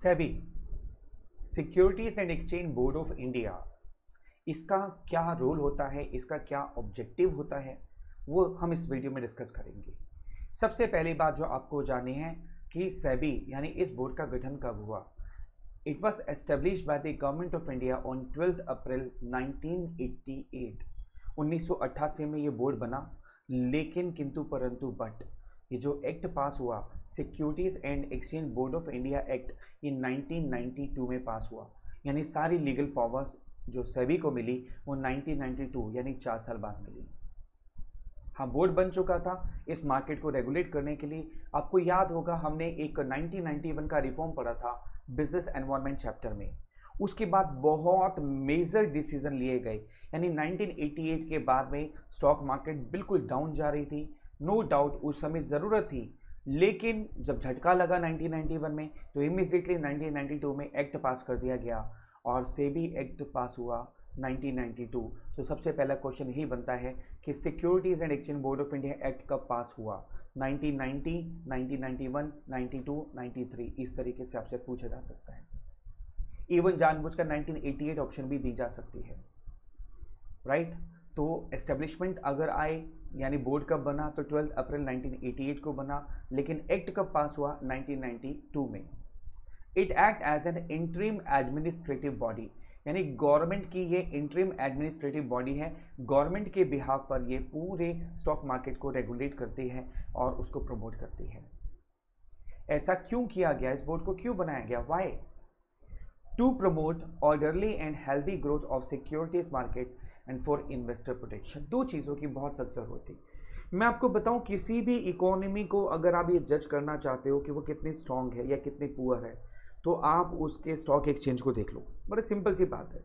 SEBI, securities and exchange board of India, इसका क्या role होता है, इसका क्या ऑब्जेक्टिव होता है, वो हम इस वीडियो में डिस्कस करेंगे। सबसे पहली बात जो आपको जाननी है कि सेबी यानी इस बोर्ड का गठन कब हुआ। It was established by the government of India on 12 अप्रैल 1988। 1988 में ये बोर्ड बना, लेकिन किंतु परंतु बट ये जो एक्ट पास हुआ securities and exchange board of India act ये 1992 में पास हुआ, यानी सारी लीगल पावर्स जो सेबी को मिली वो 1992 यानी 4 साल बाद मिली। हाँ, बोर्ड बन चुका था इस मार्केट को रेगुलेट करने के लिए। आपको याद होगा हमने एक 1991 का रिफॉर्म पढ़ा था बिजनेस एनवायरनमेंट चैप्टर में। उसके बाद बहुत मेजर डिसीजन लिए गए, यानी 1988 के बाद में स्टॉक मार्केट बिल्कुल डाउन जा रही थी। नो डाउट उस समय ज़रूरत थी, लेकिन जब झटका लगा 1991 में तो इमीडिएटली 1992 में एक्ट पास कर दिया गया और सेबी एक्ट पास हुआ 1992। तो सबसे पहला क्वेश्चन यही बनता है कि securities and exchange board of India act कब पास हुआ। 1990, 1991, 92, 93 इस तरीके से आपसे पूछा जा सकता है। इवन जानबूझकर 1988 ऑप्शन भी दी जा सकती है, राइट। तो एस्टेब्लिशमेंट अगर आए यानी बोर्ड कब बना तो 12 अप्रैल 1988 को बना, लेकिन एक्ट कब पास हुआ 1992 में। It act as an interim administrative body, यानी गवर्नमेंट की ये इंटरिम एडमिनिस्ट्रेटिव बॉडी है। गवर्नमेंट के बिहाफ पर ये पूरे स्टॉक मार्केट को रेगुलेट करती है और उसको प्रमोट करती है। ऐसा क्यों किया गया, इस बोर्ड को क्यों बनाया गया, why? To promote orderly and healthy growth of securities market and for investor protection. दो चीज़ों की बहुत सख्त जरूरत थी। मैं आपको बताऊं, किसी भी इकोनॉमी को अगर आप ये जज करना चाहते हो कि वो कितनी स्ट्रांग है या कितनी पुअर है, तो आप उसके स्टॉक एक्सचेंज को देख लो। बड़ी सिंपल सी बात है।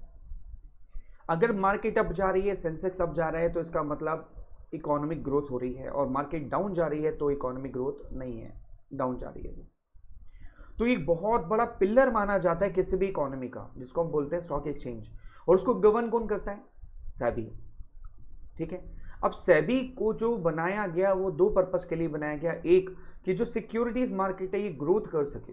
अगर मार्केट अप जा रही है, सेंसेक्स अप जा रहा है, तो इसका मतलब इकोनॉमिक ग्रोथ हो रही है, और मार्केट डाउन जा रही है तो इकोनॉमिक ग्रोथ नहीं है, डाउन जा रही है वो। तो एक बहुत बड़ा पिलर माना जाता है किसी भी इकोनॉमी का, जिसको हम बोलते हैं स्टॉक एक्सचेंज, और उसको गवर्न कौन करता है, सेबी। ठीक है। अब सेबी को जो बनाया गया वो दो पर्पस के लिए बनाया गया। एक कि जो सिक्योरिटीज मार्केट है ये ग्रोथ कर सके,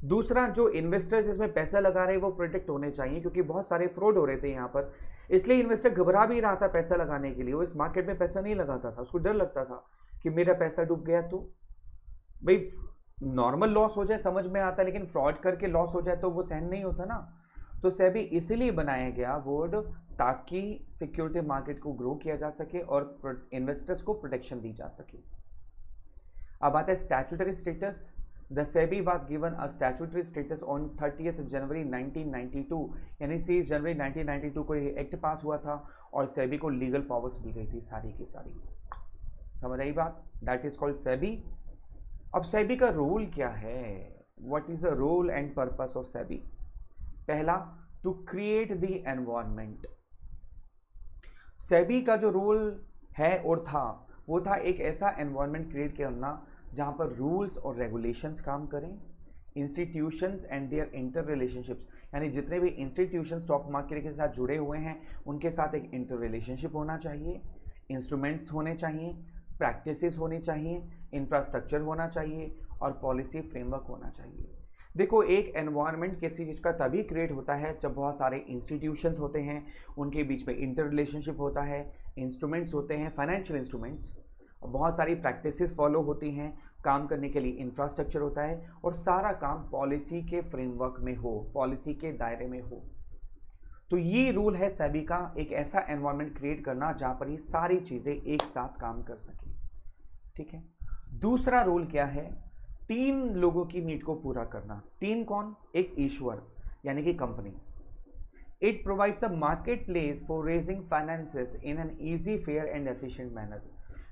दूसरा जो इन्वेस्टर्स इसमें पैसा लगा रहे हैं वो प्रोटेक्ट होने चाहिए, क्योंकि बहुत सारे फ्रॉड हो रहे थे यहाँ पर। इसलिए इन्वेस्टर घबरा भी रहा था पैसा लगाने के लिए, वो इस मार्केट में पैसा नहीं लगाता था, उसको डर लगता था कि मेरा पैसा डूब गया तो भाई नॉर्मल लॉस हो जाए समझ में आता है, लेकिन फ्रॉड करके लॉस हो जाए तो वो सहन नहीं होता ना। तो सेबी इसीलिए बनाया गया बोर्ड ताकि सिक्योरिटी मार्केट को ग्रो किया जा सके और इन्वेस्टर्स को प्रोटेक्शन दी जा सके। अब आता है statutory status. The SEBI was given a statutory status on 30 जनवरी 1992, यानी 30 जनवरी 1992 को ये एक्ट पास हुआ था और सेबी को लीगल पावर्स मिल गई थी सारी की सारी। समझ आई बात? That is called SEBI. अब सेबी का रोल क्या है, what is the role and purpose of SEBI? पहला, to create the environment. SEBI का जो रोल है और था वो था एक ऐसा एनवायरनमेंट क्रिएट करना जहां पर रूल्स और रेगुलेशंस काम करें, institutions and their inter relationships, यानी जितने भी इंस्टीट्यूशन स्टॉक मार्केट के साथ जुड़े हुए हैं उनके साथ एक इंटर रिलेशनशिप होना चाहिए, इंस्ट्रूमेंट्स होने चाहिए, प्रैक्टिसेस होनी चाहिए, इंफ्रास्ट्रक्चर होना चाहिए और पॉलिसी फ्रेमवर्क होना चाहिए। देखो, एक एनवायरनमेंट किसी चीज़ का तभी क्रिएट होता है जब बहुत सारे इंस्टीट्यूशंस होते हैं, उनके बीच में इंटर रिलेशनशिप होता है, इंस्ट्रूमेंट्स होते हैं, फाइनेंशियल इंस्ट्रूमेंट्स, बहुत सारी प्रैक्टिसेस फॉलो होती हैं, काम करने के लिए इंफ्रास्ट्रक्चर होता है, और सारा काम पॉलिसी के फ्रेमवर्क में हो, पॉलिसी के दायरे में हो। तो ये रूल है सेबी का, एक ऐसा एनवायरनमेंट क्रिएट करना जहाँ पर ये सारी चीज़ें एक साथ काम कर सकें। ठीक है। दूसरा रूल क्या है? 3 लोगों की नीड को पूरा करना। 3 कौन? एक ईश्वर यानी कि company. It provides a market place for raising finances in an easy, fair and efficient manner.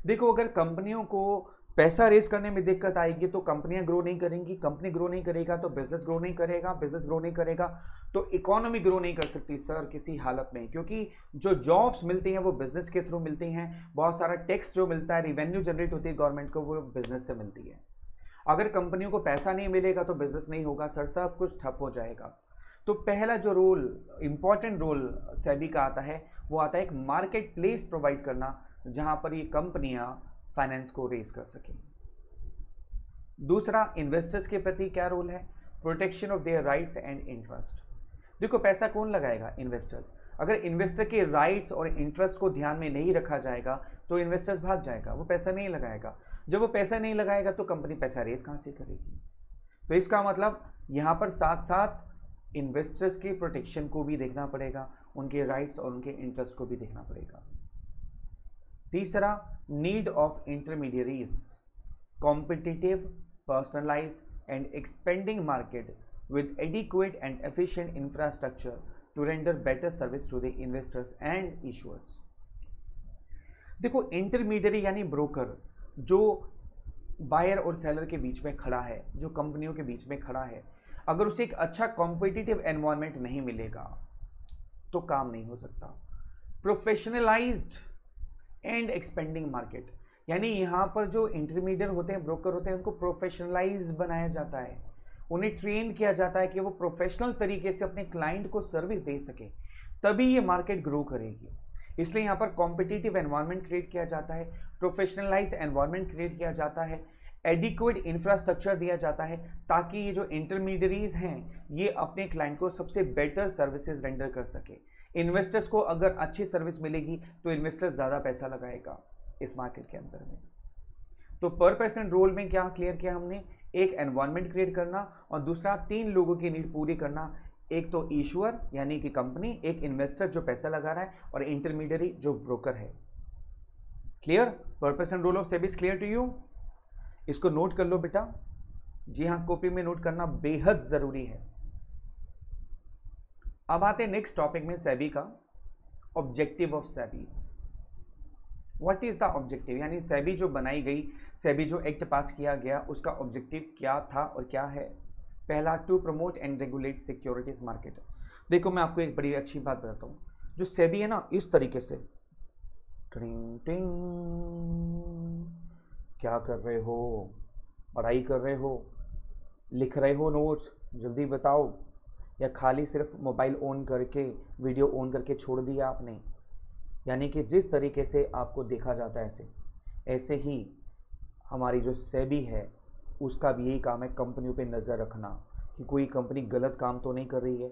देखो, अगर कंपनियों को पैसा रेज करने में दिक्कत आएगी तो कंपनियां ग्रो नहीं करेंगी, कंपनी ग्रो नहीं करेगा तो बिजनेस ग्रो नहीं करेगा, बिजनेस ग्रो नहीं करेगा तो इकोनॉमी ग्रो नहीं कर सकती सर किसी हालत में, क्योंकि जो जॉब्स मिलती हैं वो बिजनेस के थ्रू मिलती हैं, बहुत सारा टैक्स जो मिलता है, रिवेन्यू जनरेट होती है गवर्नमेंट को, वो बिजनेस से मिलती है। अगर कंपनियों को पैसा नहीं मिलेगा तो बिजनेस नहीं होगा सर, सब कुछ ठप हो जाएगा। तो पहला जो रोल, इंपॉर्टेंट रोल सेबी का आता है वो आता है एक मार्केट प्लेस प्रोवाइड करना जहां पर ये कंपनियां फाइनेंस को रेज कर सकें। दूसरा, इन्वेस्टर्स के प्रति क्या रोल है? Protection of their rights and interest. देखो पैसा कौन लगाएगा? इन्वेस्टर्स। अगर इन्वेस्टर के राइट्स और इंटरेस्ट को ध्यान में नहीं रखा जाएगा तो इन्वेस्टर्स भाग जाएगा, वो पैसा नहीं लगाएगा। जब वो पैसा नहीं लगाएगा तो कंपनी पैसा रेज कहां से करेगी? तो इसका मतलब यहां पर साथ साथ इन्वेस्टर्स के प्रोटेक्शन को भी देखना पड़ेगा, उनके राइट्स और उनके इंटरेस्ट को भी देखना पड़ेगा। तीसरा, need of intermediaries, competitive, personalise and expanding market with adequate and efficient infrastructure to render better service to the investors and issuers। देखो इंटरमीडियरी यानी ब्रोकर, जो बायर और सेलर के बीच में खड़ा है, जो कंपनियों के बीच में खड़ा है, अगर उसे एक अच्छा कॉम्पिटिटिव एनवायरनमेंट नहीं मिलेगा तो काम नहीं हो सकता। प्रोफेशनलाइज्ड एंड एक्सपेंडिंग मार्केट, यानी यहां पर जो इंटरमीडिएट होते हैं, ब्रोकर होते हैं, उनको प्रोफेशनलाइज बनाया जाता है, उन्हें ट्रेन किया जाता है कि वो प्रोफेशनल तरीके से अपने क्लाइंट को सर्विस दे सके, तभी ये मार्केट ग्रो करेगी। इसलिए यहाँ पर कॉम्पिटिटिव एनवायरनमेंट क्रिएट किया जाता है, प्रोफेशनलाइज एनवायरनमेंट क्रिएट किया जाता है, एडिक्वेट इंफ्रास्ट्रक्चर दिया जाता है ताकि ये जो इंटरमीडियरीज हैं ये अपने क्लाइंट को सबसे बेटर सर्विसेज रेंडर कर सके। इन्वेस्टर्स को अगर अच्छी सर्विस मिलेगी तो इन्वेस्टर ज़्यादा पैसा लगाएगा इस मार्केट के अंदर में। तो पर पर्सन रोल में क्या क्लियर किया हमने? एक एनवायरनमेंट क्रिएट करना और दूसरा 3 लोगों की नीड पूरी करना, एक तो इशूअर यानी कि कंपनी, एक इन्वेस्टर जो पैसा लगा रहा है और इंटरमीडियरी जो ब्रोकर है। Clear? Purpose and role of SEBI is clear to you? इसको नोट कर लो बेटा। जी हाँ, कॉपी में नोट करना बेहद जरूरी है। अब आते हैं नेक्स्ट टॉपिक में, सेबी का objective of SEBI. What is the objective, यानी सेबी जो बनाई गई, सेबी जो एक्ट पास किया गया, उसका ऑब्जेक्टिव क्या था और क्या है? पहला, to promote and regulate securities market. देखो मैं आपको एक बड़ी अच्छी बात बताता हूँ, जो सेबी है ना, इस तरीके से टिंग टिंग, क्या कर रहे हो? पढ़ाई कर रहे हो? लिख रहे हो नोट्स? जल्दी बताओ। या खाली सिर्फ मोबाइल ऑन करके, वीडियो ऑन करके छोड़ दिया आपने? यानी कि जिस तरीके से आपको देखा जाता है ऐसे ही हमारी जो सेबी है उसका भी यही काम है, कंपनियों पे नज़र रखना कि कोई कंपनी गलत काम तो नहीं कर रही है।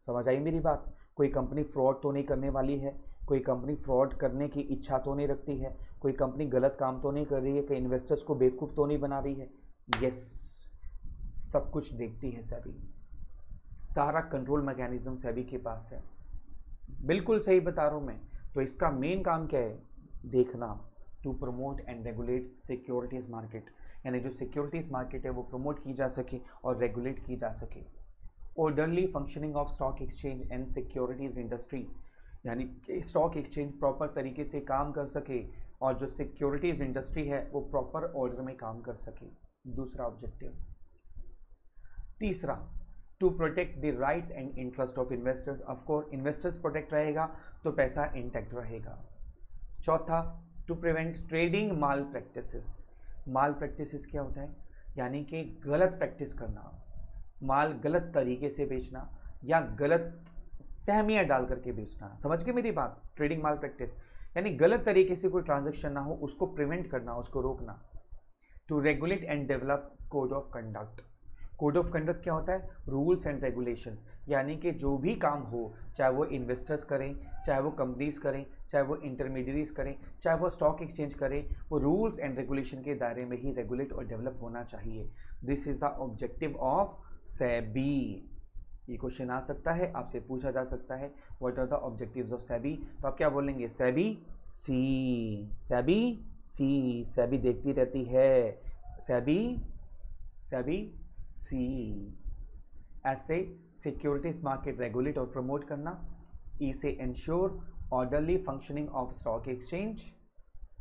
समझ आई मेरी बात? कोई कंपनी फ्रॉड तो नहीं करने वाली है, कोई कंपनी फ्रॉड करने की इच्छा तो नहीं रखती है, कोई कंपनी गलत काम तो नहीं कर रही है, कि इन्वेस्टर्स को बेवकूफ़ तो नहीं बना रही है। यस, सब कुछ देखती है सेबी, सारा कंट्रोल मैकेनिज्म सेबी के पास है। बिल्कुल सही बता रहा हूँ मैं। तो इसका मेन काम क्या है? देखना, to promote and regulate securities market, यानी जो सिक्योरिटीज मार्केट है वो प्रमोट की जा सके और रेगुलेट की जा सके। Orderly functioning of stock exchange and securities industry, यानी कि स्टॉक एक्सचेंज प्रॉपर तरीके से काम कर सके और जो सिक्योरिटीज इंडस्ट्री है वो प्रॉपर ऑर्डर में काम कर सके, दूसरा ऑब्जेक्टिव। तीसरा, to protect the rights and interest of investors. Of course investors protect रहेगा तो पैसा इंटैक्ट रहेगा। चौथा, to prevent trading malpractices. Malpractices क्या होता है? यानी कि गलत प्रैक्टिस करना, माल गलत तरीके से बेचना या गलत फहमियाँ डाल करके बेचना। समझ गए मेरी बात? ट्रेडिंग माल प्रैक्टिस यानी गलत तरीके से कोई ट्रांजैक्शन ना हो, उसको प्रिवेंट करना, उसको रोकना। To regulate and develop code of conduct. Code of conduct क्या होता है? रूल्स एंड रेगुलेशंस, यानी कि जो भी काम हो, चाहे वो इन्वेस्टर्स करें, चाहे वो कंपनीज करें, चाहे वो इंटरमीडियरीज करें, चाहे वो स्टॉक एक्सचेंज करें, वो रूल्स एंड रेगुलेशन के दायरे में ही रेगुलेट और डेवलप होना चाहिए। This is the objective of SEBI. ये क्वेश्चन आ सकता है, आपसे पूछा जा सकता है, what are the objectives of SEBI? तो आप क्या बोलेंगे? सेबी सी, सेबी सी, सेबी देखती रहती है, सेबी सेबी सी। ऐसे सिक्योरिटीज मार्केट रेगुलेट और प्रमोट करना। ई से insure orderly functioning of stock exchange.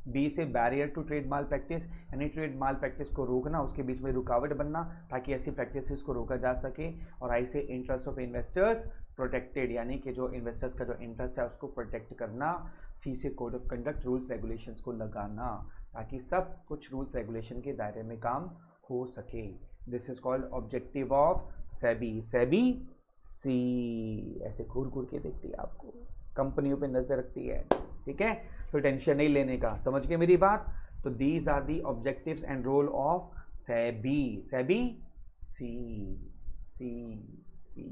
B से barrier to trade malpractice, यानी ट्रेड माल प्रैक्टिस को रोकना, उसके बीच में रुकावट बनना ताकि ऐसी प्रैक्टिसेस को रोका जा सके। और आई से इंटरेस्ट ऑफ इन्वेस्टर्स प्रोटेक्टेड, यानी कि जो इन्वेस्टर्स का जो इंटरेस्ट है उसको प्रोटेक्ट करना। सी से code of conduct, rules regulations को लगाना ताकि सब कुछ रूल्स रेगुलेशन के दायरे में काम हो सके। This is called objective of SEBI. SEBI सी ऐसे घूर घूर के देखती है आपको, कंपनियों पे नजर रखती है, ठीक है? तो टेंशन नहीं लेने का, समझ गए मेरी बात? तो these are the objectives and role of SEBI. SEBI C C C